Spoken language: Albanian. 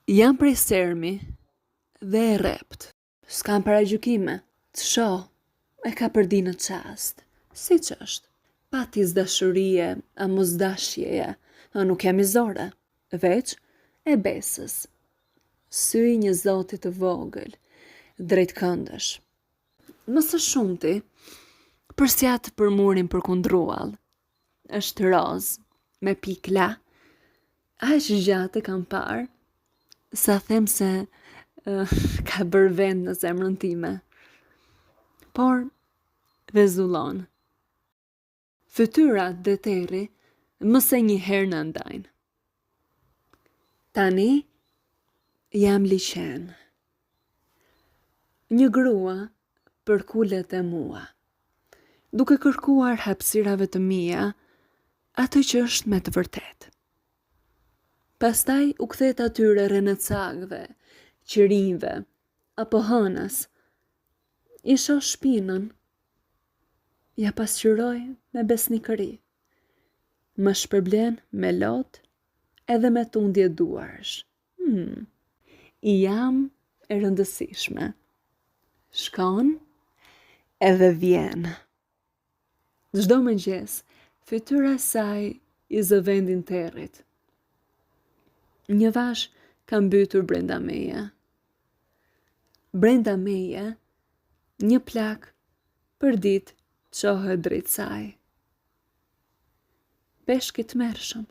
Jam prej Sermi dhe e rrept. S'kam paragjykime. Të shoh, e ka përdi në qast. Si që është? Patis dashurie, a mos dashjeje, a nuk jam i zore. Veç e besës. Sy një zoti të vogël, drejt këndësh. Mësë shumëti, përsjat për murin përkundrual. Është roz, me pikla. Aq gjatë e kam parë, sa them se ka bërë vend në zemrën time. Por, vezullon. Fytyrat dhe teri mëse një herë në ndajnë. Tani, jam liqen. Një grua për kullet e mua, duke kërkuar hapësirave të mia, atë që është me të vërtet. Pastaj u kthehet atyre renecagëve, qirinjve, apo hënës. I shoh shpinën, ja pasqyroj me besnikëri. Më shpërblen me lot edhe me tundje duarsh. I jam e rëndësishme. Shkon edhe vjen. Çdo mëngjes, fytyra e saj i zë vendin territ. Një vash ka mbytur brenda meje. Brenda meje, një plak për ditë qohet drejt saj. Peshkit mërshëm.